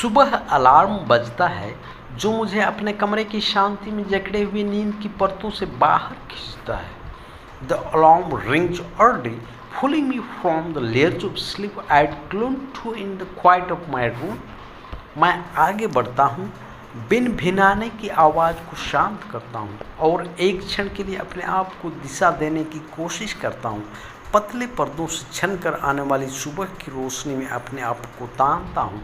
सुबह अलार्म बजता है जो मुझे अपने कमरे की शांति में जकड़े हुए नींद की परतों से बाहर खींचता है। The alarm rings early, pulling me from the layers of sleep I'd clung to in the quiet of my room. मैं आगे बढ़ता हूँ, बिन भिनाने की आवाज़ को शांत करता हूँ और एक क्षण के लिए अपने आप को दिशा देने की कोशिश करता हूँ। पतले पर्दों से छन कर आने वाली सुबह की रोशनी में अपने आप को तानता हूँ।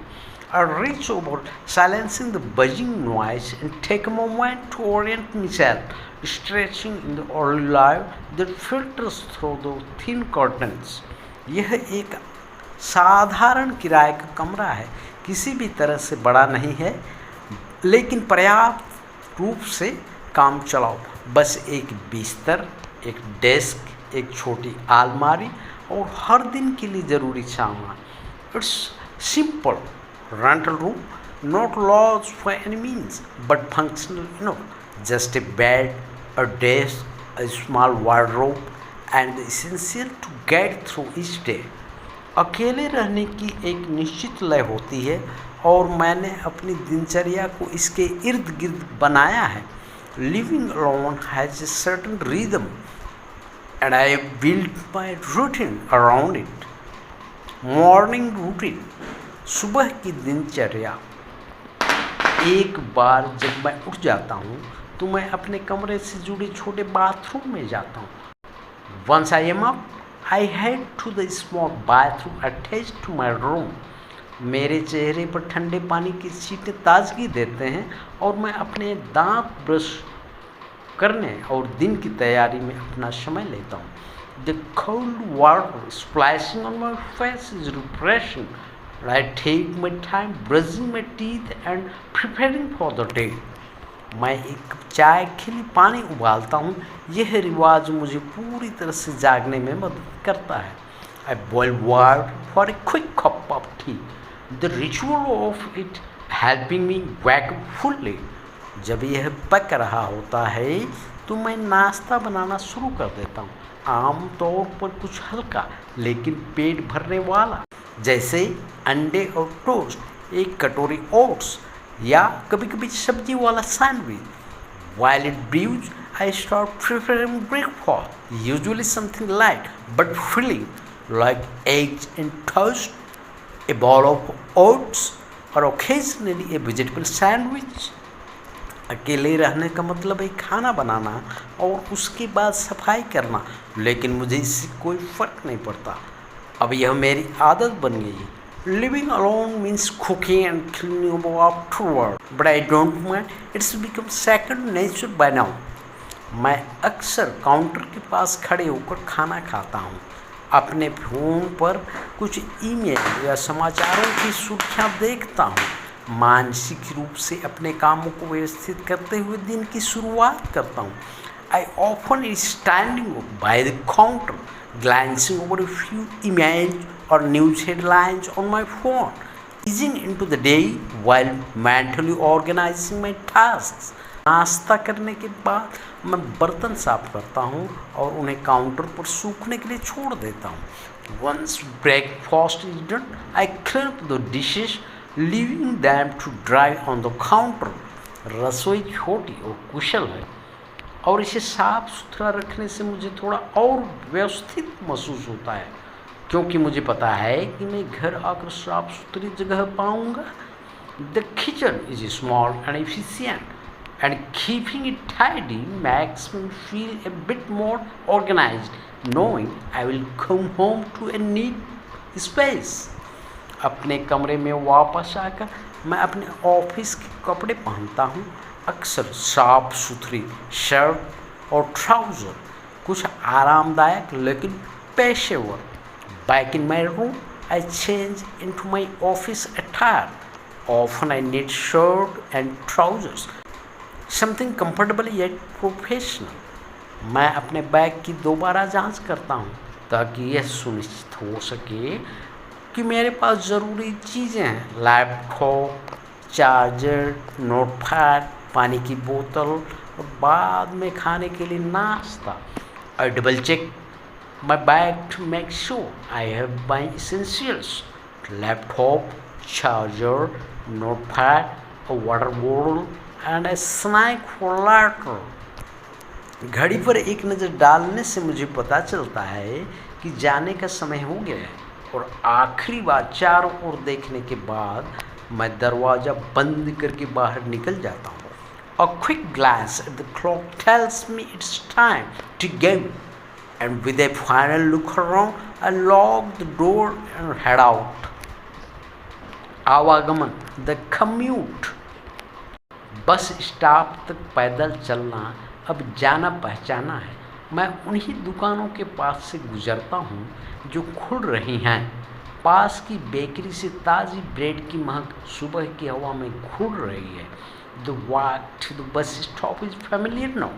I reach over, silencing the buzzing noise, and take a moment to orient myself, stretching in the early light that filters through the thin curtains. यह एक साधारण किराए का कमरा है, किसी भी तरह से बड़ा नहीं है, लेकिन पर्याप्त रूप से काम चलाओ। बस एक बिस्तर, एक डेस्क, एक छोटी अलमारी और हर दिन के लिए ज़रूरी सामान। It's simple rental room, not large by any means, but functional enough. Just a bed, a desk, a small wardrobe, and the essential to get through each day. अकेले रहने की एक निश्चित लय होती है और मैंने अपनी दिनचर्या को इसके इर्द गिर्द बनाया है। Living alone has a certain rhythm, and I built my routine around it. Morning routine. सुबह की दिनचर्या। एक बार जब मैं उठ जाता हूँ तो मैं अपने कमरे से जुड़े छोटे बाथरूम में जाता हूँ। Once I am up, I head to the small bathroom attached to my room. मेरे चेहरे पर ठंडे पानी की छींटे ताजगी देते हैं और मैं अपने दांत ब्रश करने और दिन की तैयारी में अपना समय लेता हूँ। The cold water splashing on my face is refreshing. I take my time brushing my teeth and preparing for the day. मैं एक कप चाय के लिए पानी उबालता हूँ। यह रिवाज मुझे पूरी तरह से जागने में मदद करता है। I boil water for a quick cup of tea. The ritual of it helping me wake up fully. जब यह पक रहा होता है तो मैं नाश्ता बनाना शुरू कर देता हूँ। आमतौर पर कुछ हल्का लेकिन पेट भरने वाला, जैसे अंडे और टोस्ट, एक कटोरी ओट्स या कभी कभी सब्जी वाला sandwich. While it brews, I start preparing breakfast, usually something light but filling, like eggs and toast, a bowl of oats, or occasionally a vegetable sandwich. अकेले रहने का मतलब है खाना बनाना और उसके बाद सफाई करना, लेकिन मुझे इससे कोई फ़र्क नहीं पड़ता। अब यह मेरी आदत बन गई है। Living alone means cooking and cleaning up afterward, but I don't mind. It's become second nature by now. मैं अक्सर काउंटर के पास खड़े होकर खाना खाता हूँ, अपने फ़ोन पर कुछ ईमेल या समाचारों की सुर्खियाँ देखता हूँ, मानसिक रूप से अपने कामों को व्यवस्थित करते हुए दिन की शुरुआत करता हूँ। I often is standing by the counter, glancing over a few emails or news headlines on my phone, easing into the day while mentally organizing my tasks. नाश्ता करने के बाद मैं बर्तन साफ करता हूँ और उन्हें काउंटर पर सूखने के लिए छोड़ देता हूँ। Once breakfast is done, I clean up the dishes, leaving them to dry on the counter. रसोई छोटी और कुशल है और इसे साफ सुथरा रखने से मुझे थोड़ा और व्यवस्थित महसूस होता है, क्योंकि मुझे पता है कि मैं घर आकर साफ सुथरी जगह पाऊंगा। The kitchen is small and efficient, and keeping it tidy makes me feel a bit more organized, knowing I will come home to a neat space. अपने कमरे में वापस आकर मैं अपने ऑफिस के कपड़े पहनता हूँ, अक्सर साफ सुथरी शर्ट और ट्राउज़र, कुछ आरामदायक लेकिन पेशेवर। Back in my room, I change into my office attire. Often I need shirt and trousers, something comfortable yet professional. मैं अपने बैग की दोबारा जांच करता हूँ ताकि यह सुनिश्चित हो सके कि मेरे पास ज़रूरी चीज़ें हैं, लैपटॉप, चार्जर, नोटपैड, पानी की बोतल और बाद में खाने के लिए नाश्ता। I double check my bag to make sure I have my essentials, laptop, charger, notepad, a water bottle, and a snack for later. घड़ी पर एक नज़र डालने से मुझे पता चलता है कि जाने का समय हो गया है, और आखिरी बार चारों ओर देखने के बाद मैं दरवाज़ा बंद करके बाहर निकल जाता हूँ. A quick glance at the clock tells me it's time to go, and with a final look around, I lock the door and head out. आवागमन, the commute. बस स्टॉप तक पैदल चलना अब जाना पहचाना है. मैं उन्हीं दुकानों के पास से गुजरता हूँ जो खुल रही हैं. पास की बेकरी से ताज़ी ब्रेड की महक सुबह की हवा में घुल रही है. The walk to the bus stop is familiar now.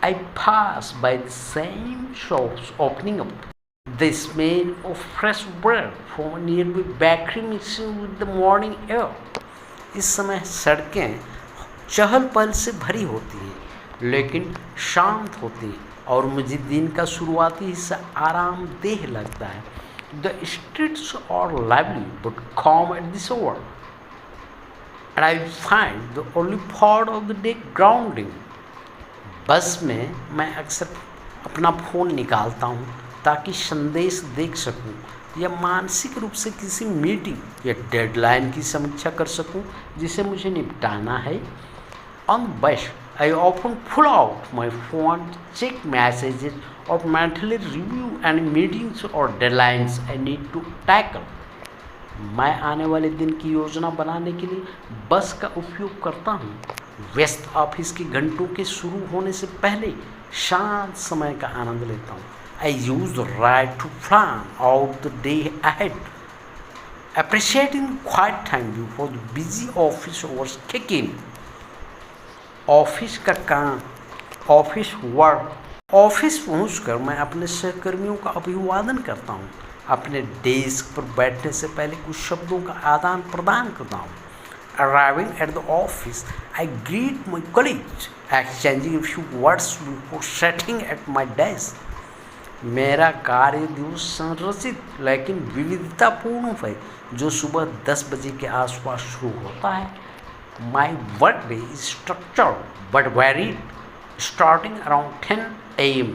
I pass by the same shops opening up. The smell of fresh bread from a nearby bakery mixing with the morning air. इस समय सड़कें चहल पहल से भरी होती हैं, लेकिन शांत होती हैं, और मुझे दिन का शुरुआती हिस्सा आरामदेह लगता है. The streets are lively but calm at this hour, and I find the only part of the day grounding. बस में मैं अक्सर अपना फ़ोन निकालता हूँ ताकि संदेश देख सकूँ या मानसिक रूप से किसी मीटिंग या डेडलाइन की समीक्षा कर सकूँ जिसे मुझे निपटाना है. On the bus, I often pull out my phone, check messages, or mentally review any meetings or deadlines I need to tackle. मैं आने वाले दिन की योजना बनाने के लिए बस का उपयोग करता हूँ. व्यस्त ऑफिस के घंटों के शुरू होने से पहले शांत समय का आनंद लेता हूँ. I use the ride to plan out the day ahead, appreciating quiet time before the busy office hours kick in. Office का काम, ऑफिस वर्क. ऑफिस पहुंचकर मैं अपने सहकर्मियों का अभिवादन करता हूं. अपने डेस्क पर बैठने से पहले कुछ शब्दों का आदान प्रदान करता हूं. Arriving at the office, I greet my colleagues, exchanging a few words before sitting at my desk. मेरा कार्य दिवस संरचित लेकिन विविधतापूर्ण है, जो सुबह 10 बजे के आसपास शुरू होता है. My workday is structured but varied, starting around 10 a.m.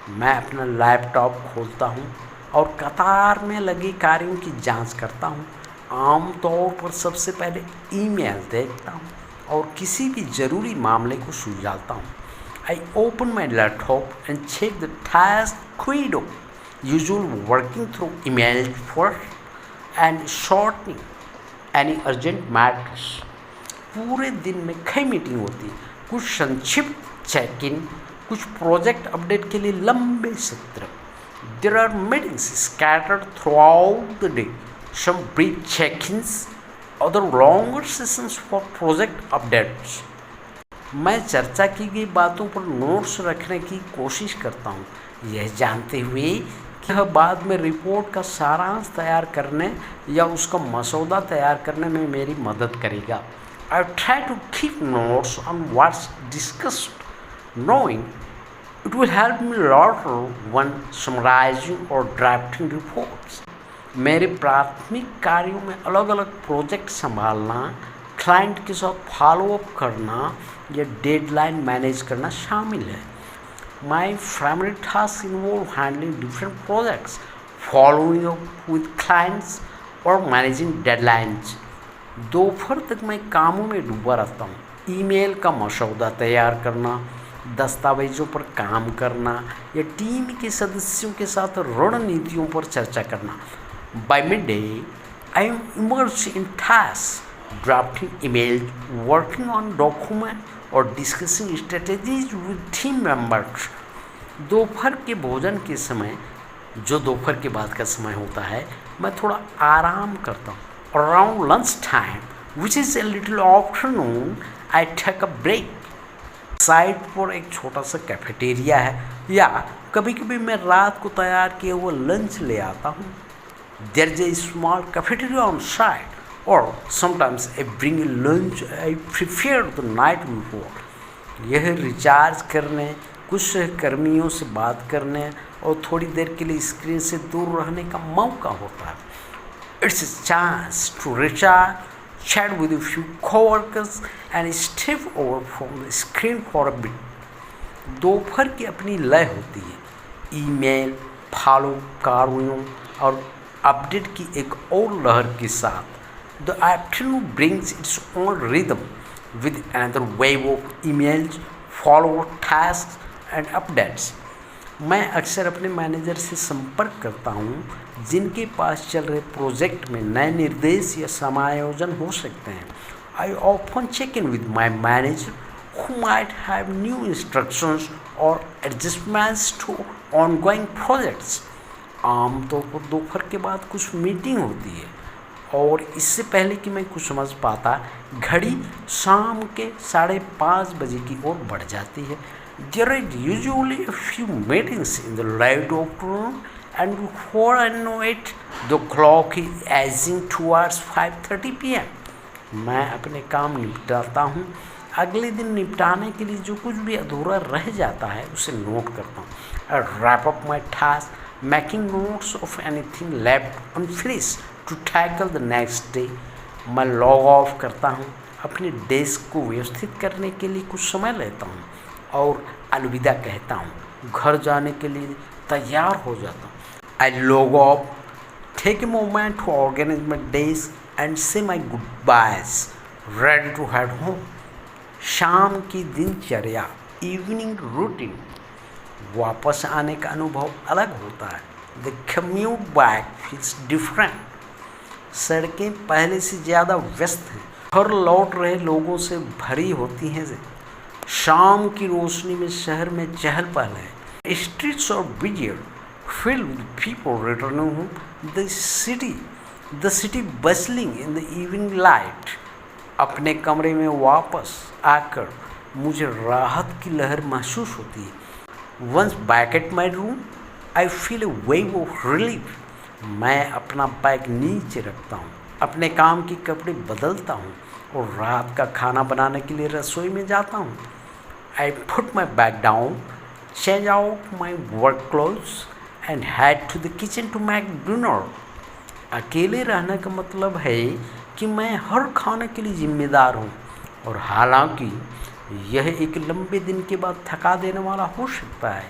मैं अपना लैपटॉप खोलता हूँ और कतार में लगे कार्यों की जांच करता हूँ. आमतौर पर सबसे पहले ईमेल देखता हूँ और किसी भी ज़रूरी मामले को सुलझाता हूँ. I open my laptop and check the task queue, usually working through email first and shortening any urgent matters. पूरे दिन में कई मीटिंग होती है, कुछ संक्षिप्त चेक इन, कुछ प्रोजेक्ट अपडेट के लिए लंबे सत्र. There are meetings scattered throughout the day, some brief check-ins, other longer sessions for project updates. मैं चर्चा की गई बातों पर नोट्स रखने की कोशिश करता हूँ, यह जानते हुए कि यह बाद में रिपोर्ट का सारांश तैयार करने या उसका मसौदा तैयार करने में मेरी मदद करेगा. I try to keep notes on what's discussed, knowing it will help me later when summarizing or drafting reports. मेरे प्राथमिक कार्यों में अलग अलग प्रोजेक्ट संभालना, क्लाइंट के साथ फॉलोअप करना या डेडलाइन मैनेज करना शामिल है. My primary tasks involve handling different projects, following up with clients, or managing deadlines. दोपहर तक मैं कामों में डूबा रहता हूँ. ईमेल का मसौदा तैयार करना, दस्तावेज़ों पर काम करना या टीम के सदस्यों के साथ रणनीतियों पर चर्चा करना. By midday, I am immersed in tasks, drafting emails, working on documents, or discussing strategies with team members. दोपहर के भोजन के समय, जो दोपहर के बाद का समय होता है, मैं थोड़ा आराम करता हूँ. Around lunch time, which is a little afternoon, I take a break. Side पर एक छोटा सा कैफेटेरिया है, या कभी कभी मैं रात को तैयार किया हुआ लंच ले आता हूँ. There is a small cafeteria on site, or sometimes I bring a lunch I prepared the night before. यह रिचार्ज करने, कुछ सहकर्मियों से बात करने और थोड़ी देर के लिए स्क्रीन से दूर रहने का मौका होता है. It's a chance to recharge, chat with a few coworkers and step over from the screen for a bit. दोपहर की अपनी लय होती है, ईमेल, फॉलो कार्यों और अपडेट की एक और लहर के साथ। The afternoon brings its own rhythm with another wave of emails, follow, task and updates. मैं अक्सर अपने मैनेजर से संपर्क करता हूँ जिनके पास चल रहे प्रोजेक्ट में नए निर्देश या समायोजन हो सकते हैं। I often check in with my manager who might have new instructions or adjustments to ongoing projects. आमतौर पर दोपहर के बाद कुछ मीटिंग होती है और इससे पहले कि मैं कुछ समझ पाता घड़ी शाम के 5:30 बजे की ओर बढ़ जाती है। There are usually a few meetings in the late afternoon and before I know it, the clock is edging towards 5:30 p.m. मैं अपने काम निपटाता हूँ। अगले दिन निपटाने के लिए जो कुछ भी अधूरा रह जाता है उसे नोट करता हूँ। I wrap up my task, making notes of anything left unfinished to tackle the next day. मैं लॉग ऑफ करता हूँ, अपने डेस्क को व्यवस्थित करने के लिए कुछ समय लेता हूँ और अलविदा कहता हूँ। घर जाने के लिए तैयार हो जाता हूँ। I log off, take a moment to organize my desk and say my goodbyes, ready to head home. शाम की दिनचर्या, इवनिंग रूटीन, वापस आने का अनुभव अलग होता है। The commute back feels different. सड़कें पहले से ज़्यादा व्यस्त हैं, घर लौट रहे लोगों से भरी होती हैं। शाम की रोशनी में शहर में चहल पहल है। Streets are busier, filled with people returning home. The city bustling in the evening light. अपने कमरे में वापस आकर मुझे राहत की लहर महसूस होती है। Once back at my room, I feel a wave of relief. मैं अपना बैग नीचे रखता हूँ, अपने काम के कपड़े बदलता हूँ और रात का खाना बनाने के लिए रसोई में जाता हूँ। I put my bag down, change out my work clothes and head to the kitchen to make dinner. अकेले रहने का मतलब है कि मैं हर खाने के लिए जिम्मेदार हूँ और हालांकि यह एक लंबे दिन के बाद थका देने वाला हो सकता है,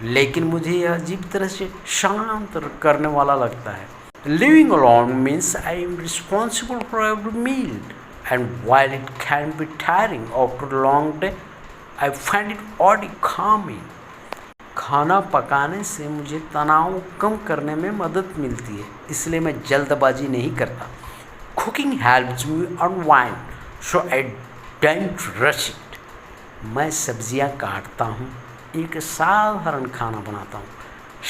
लेकिन मुझे यह अजीब तरह से शांत करने वाला लगता है। Living alone means I am responsible for every meal, and while it can be tiring after a long day, I find it oddly calming. खाना पकाने से मुझे तनाव कम करने में मदद मिलती है, इसलिए मैं जल्दबाजी नहीं करता। Cooking helps me unwind, so I don't rush it. मैं सब्जियां काटता हूँ, एक साधारण खाना बनाता हूँ,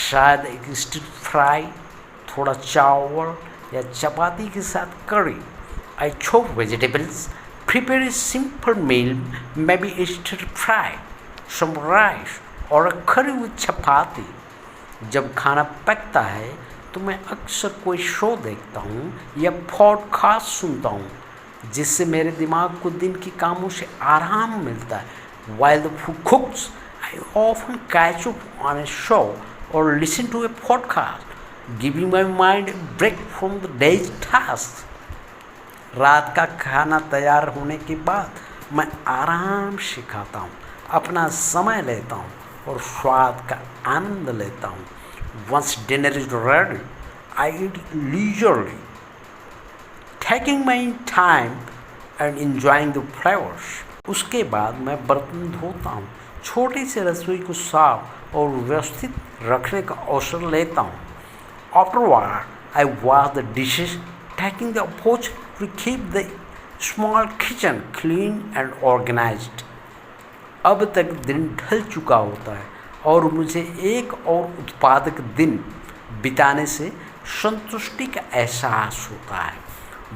शायद एक स्टिर फ्राई, थोड़ा चावल या चपाती के साथ करी। I chop vegetables, prepare a simple meal, maybe a stir fry, some rice और a curry with chapati. जब खाना पकता है तो मैं अक्सर कोई शो देखता हूँ या पॉडकास्ट सुनता हूँ जिससे मेरे दिमाग को दिन के कामों से आराम मिलता है। While the food cooks, I often catch up on a show or listen to a podcast, giving my mind a break from the day's tasks. रात का खाना तैयार होने के बाद मैं आराम से खाता हूँ, अपना समय लेता हूँ और स्वाद का आनंद लेता हूँ। Once dinner is ready, I eat leisurely, taking my time and enjoying the flavors. उसके बाद मैं बर्तन धोता हूँ, छोटी सी रसोई को साफ और व्यवस्थित रखने का अवसर लेता हूँ। Afterward, I wash the dishes, taking the approach to keep the small kitchen clean and organized. अब तक दिन ढल चुका होता है और मुझे एक और उत्पादक दिन बिताने से संतुष्टि का एहसास होता है।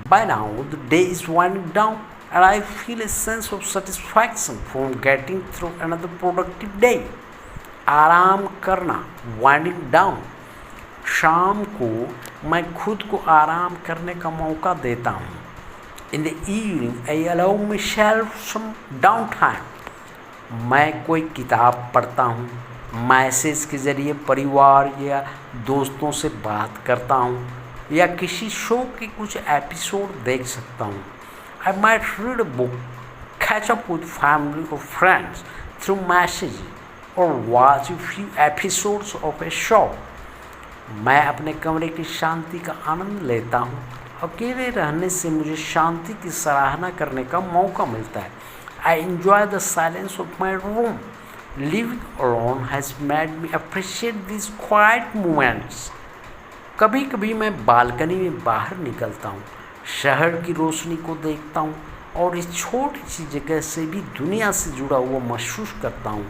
By now, the day is winding down and I feel a sense of satisfaction from getting through another productive day. आराम करना, winding down। शाम को मैं खुद को आराम करने का मौका देता हूँ। In the evening, I allow myself some downtime. मैं कोई किताब पढ़ता हूँ, मैसेज के ज़रिए परिवार या दोस्तों से बात करता हूँ या किसी शो के कुछ एपिसोड देख सकता हूँ। I might read a book, catch up with family or friends through messages, or watch a few episodes of a show. मैं अपने कमरे की शांति का आनंद लेता हूँ। अकेले रहने से मुझे शांति की सराहना करने का मौका मिलता है। I enjoy the silence of my room. Living alone has made me appreciate these quiet moments. कभी कभी मैं बालकनी में बाहर निकलता हूँ, शहर की रोशनी को देखता हूँ और इस छोटी सी जगह से भी दुनिया से जुड़ा हुआ महसूस करता हूँ।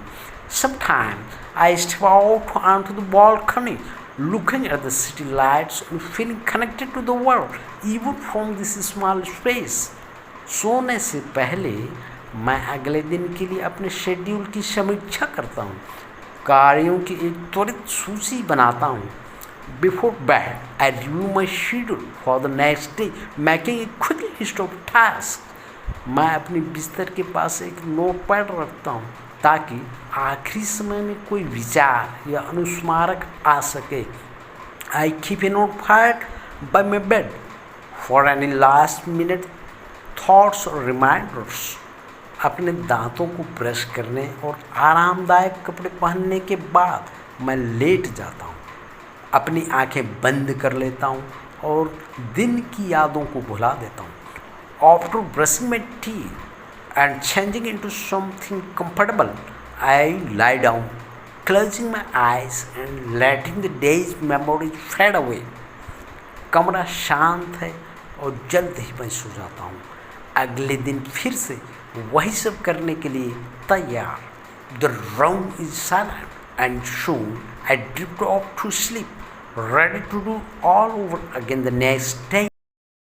Sometimes I step out onto the balcony, looking at the city lights and feeling connected to the world, even from this small space. सोने से पहले मैं अगले दिन के लिए अपने शेड्यूल की समीक्षा करता हूँ, कार्यों की एक त्वरित सूची बनाता हूँ। Before bed, I review my schedule for the next day, making a quick list of tasks. मैं अपनी बिस्तर के पास एक नोटपैड रखता हूँ ताकि आखिरी समय में कोई विचार या अनुस्मारक आ सके। I keep a notepad by my bed for any last minute thoughts or reminders. अपने दांतों को ब्रश करने और आरामदायक कपड़े पहनने के बाद मैं लेट जाता हूँ, अपनी आंखें बंद कर लेता हूँ और दिन की यादों को भुला देता हूँ। After brushing my teeth and changing into something comfortable, I lie down, closing my eyes and letting the day's memories fade away. कमरा शांत है और जल्द ही मैं सो जाता हूँ, अगले दिन फिर से वही सब करने के लिए तैयार। The room is silent and soon I drift off to sleep, ready to do all over again the next day.